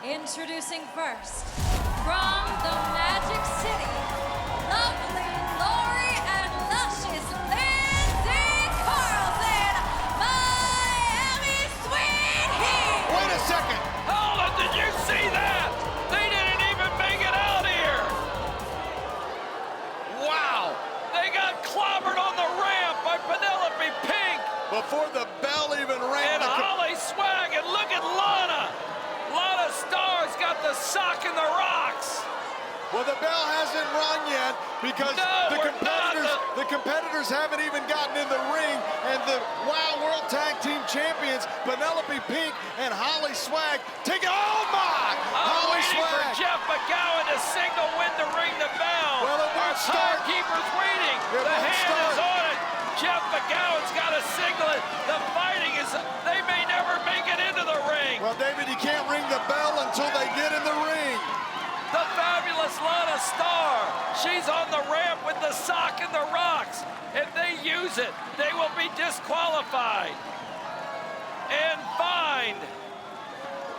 Introducing first, from the Magic City, lovely Laurie and luscious Lindsey Carlson, Miami Sweet Heat. Wait a second. Hold it, did you see that? They didn't even make it out here. Wow, they got clobbered on the ramp by Penelope Pink. Before the bell even rang. And Holly Swag, and look at Lana. Lana Starr's got the sock in the rocks. Well, the bell hasn't rung yet because the competitors haven't even gotten in the ring, and the WOW World Tag Team Champions, Penelope Pink and Holly Swag, take it. Oh my! I'm Holly waiting Swag. for Jeff McGowan to signal when to ring the bell. Well, it won't start. Timekeeper's waiting. It The won't hand start. is on it. Jeff McGowan's got to signal it. The fighting is, they may never make it into the ring. Well, David, you can't ring the bell until they get in the ring. The fabulous Lana Starr. She's on the ramp with the sock in the rocks. If they use it, they will be disqualified and fined.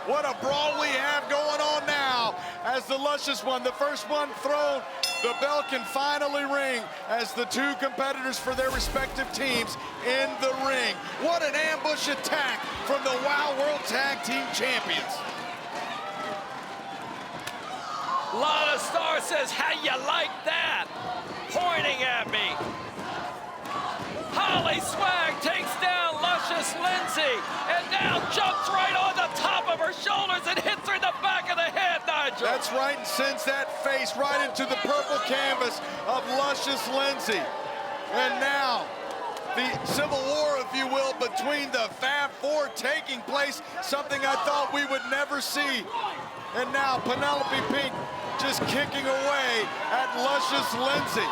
What a brawl we have going on now as the luscious one, the first one thrown, the bell can finally ring as the two competitors for their respective teams in the ring. What an ambush attack from the WOW World Tag Team Champions. Lana Starr says, how you like that? Pointing at me. Holly Swag takes down luscious Lindsey and now jumps right on the top of her shoulders and hits her in the back of the head, Nigel. That's right, and sends that face right into the purple canvas of luscious Lindsey. And now, the civil war, if you will, between the Fab Four taking place, something I thought we would never see. And now Penelope Pink just kicking away at luscious Lindsey.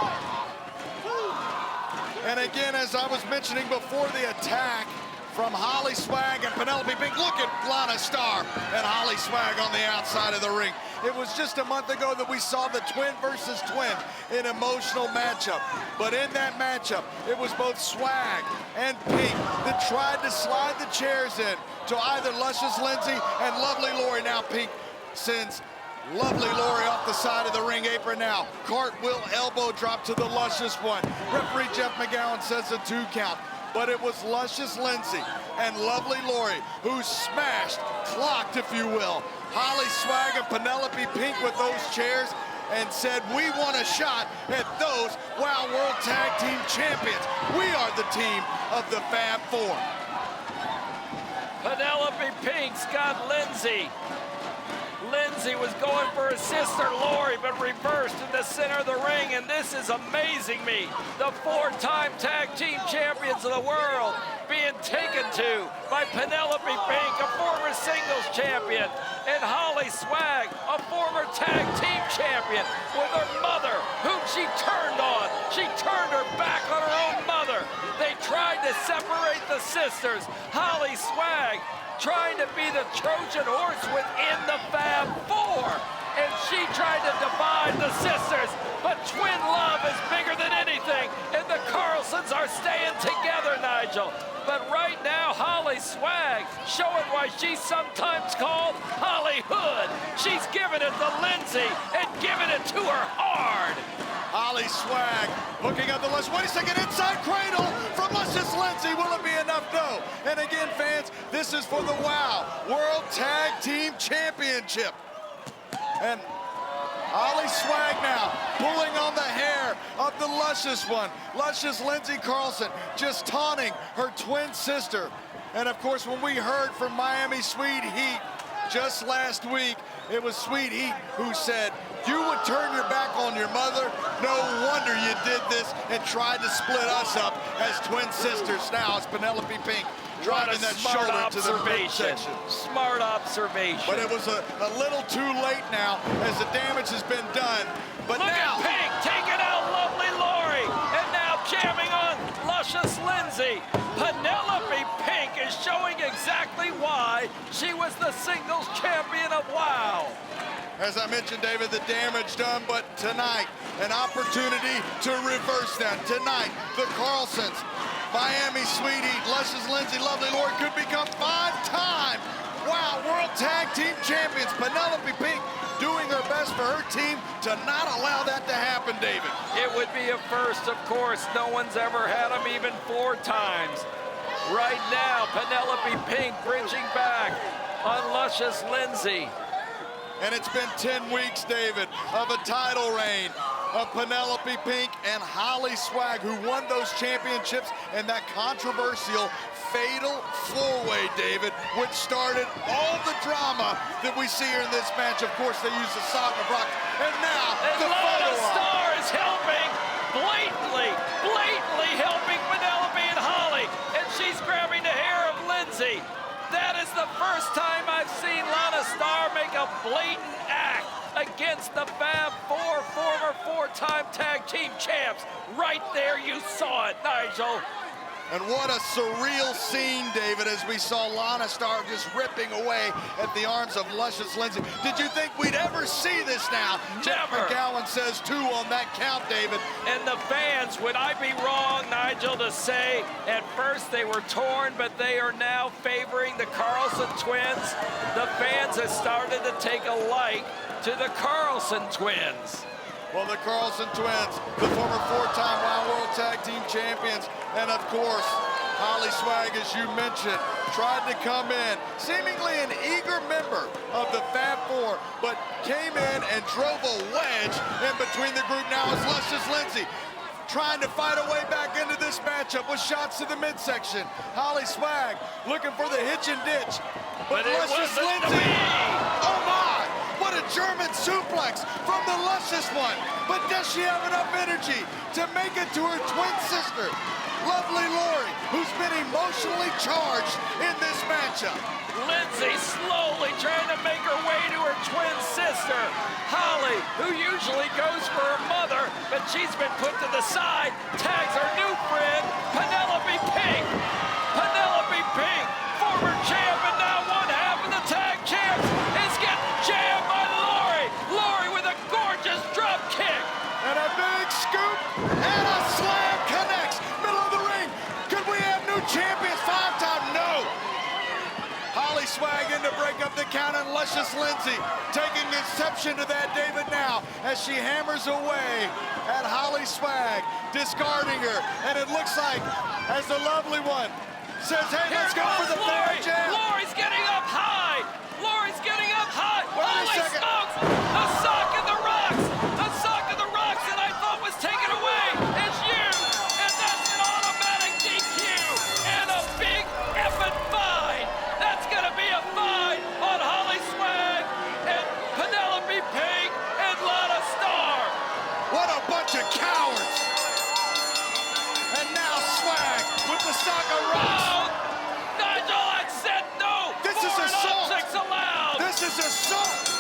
And again, as I was mentioning before the attack from Holly Swag and Penelope Pink, look at Lana Starr and Holly Swag on the outside of the ring. It was just a month ago that we saw the twin versus twin, an emotional matchup. But in that matchup, it was both Swag and Pink that tried to slide the chairs in to either luscious Lindsey and lovely Laurie. Now Pink sends lovely Laurie off the side of the ring apron now. Cartwheel elbow drop to the luscious one. Referee Jeff McGowan says a 2 count. But it was luscious Lindsey and lovely Laurie who smashed, clocked if you will, Holly Swag and Penelope Pink with those chairs and said, we want a shot at those WOW World Tag Team Champions. We are the team of the Fab Four. Penelope Pink's got Lindsey. Lindsey was going for his sister Laurie, but reversed in the center of the ring, and this is amazing me. The 4-time tag team champions of the world being taken to by Penelope Pink, a former singles champion, and Holly Swag, a former tag team champion, with her mother, whom she turned on. She turned her back on her own mother. They tried to separate the sisters. Holly Swag trying to be the Trojan horse within the Fab Four. And she tried to divide the sisters, but twin love is bigger than anything, and the Carlsons are staying together, Nigel. But right now, Holly Swag showing why she's sometimes called Hollywood. She's giving it to Lindsey and giving it to her hard. Holly Swag hooking up the luscious. Wait a second, inside cradle from luscious Lindsey. Will it be enough? No. And again, fans, this is for the WOW World Tag Team Championship. And Holly Swag now pulling on the hair of the luscious one. Luscious Lindsey Carlson just taunting her twin sister. And of course, when we heard from Miami Sweet Heat just last week, it was Sweet Heat who said, you would turn your back on your mother. No wonder you did this and tried to split us up as twin sisters. Now it's Penelope Pink driving that shoulder to the midsection. Smart observation. But it was a little too late now as the damage has been done. But look now, at Pink taking out lovely Laurie and now jamming on luscious Lindsey. Penelope Pink is showing exactly why she was the singles champion of WOW. As I mentioned, David, the damage done, but tonight, an opportunity to reverse that. Tonight, the Carlsons, Miami Sweet Heat, luscious Lindsey, lovely Laurie could become 5-time Wow, World Tag Team Champions Penelope Pink doing her best for her team to not allow that to happen, David. It would be a first, of course. No one's ever had them even 4 times. Right now, Penelope Pink bridging back on Luscious Lindsey. And it's been 10 weeks, David, of a title reign of Penelope Pink and Holly Swag, who won those championships in that controversial fatal 4-way, David, which started all the drama that we see here in this match. Of course, they used the sock of rock, and now And the Lana photo op. Star is helping, blatantly helping Penelope and Holly, and she's grabbing the hair of Lindsey. That is the first time I've seen Lana Star make a blatant act against the Fab Four, former 4-time tag team champs. Right there, you saw it, Nigel. And what a surreal scene, David, as we saw Lana Star just ripping away at the arms of Luscious Lindsey. Did you think we'd ever see this now? Jeff Never. McGowan says 2 on that count, David. And the fans, would I be wrong, Nigel, to say at first they were torn, but they are now favoring the Carlson twins? The fans have started to take a like to the Carlson twins. Well, the Carlson twins, the former 4-time Wild World Tag Team Champions, and of course, Holly Swag, as you mentioned, tried to come in, seemingly an eager member of the Fab Four, but came in and drove a wedge in between the group. Now it's Luscious Lindsey trying to fight a way back into this matchup with shots to the midsection. Holly Swag looking for the hitch and ditch, but But it Luscious wasn't the Lindsey, way. oh my! What a German suplex from the Luscious one. But does she have enough energy to make it to her twin sister, lovely Laurie, who's been emotionally charged in this matchup? Lindsey slowly trying to make her way to her twin sister, Holly, who usually goes for her mother, but she's been put to the side, tags her new friend, Penelope Pink. Penelope Pink, former champ and now one half of the tag champs, is getting jammed by Laurie. Laurie with a gorgeous drop kick. And a big scoop and a slam connects. Middle of the ring. Could we have new champions 5-time? No. Holly Swag in to break up the count, and Luscious Lindsey taking exception to that, David, now as she hammers away at Holly Swag, discarding her. And it looks like, as the lovely one says, hey, Here let's go for the fair Laurie. jam. Laurie's getting up high. Laurie's getting up high. Wait a Holy second. smokes! The sock in the rocks. The sock in the rocks that I thought was taken away is you. And that's an automatic DQ and a big effing fine. That's gonna be a fine on Holly Swag and Penelope Pink and Lana Star. What a bunch of cowards. And now Swag with the sock of rocks. Oh, Nigel, I said no. This is Foreign assault. objects allowed. This is assault.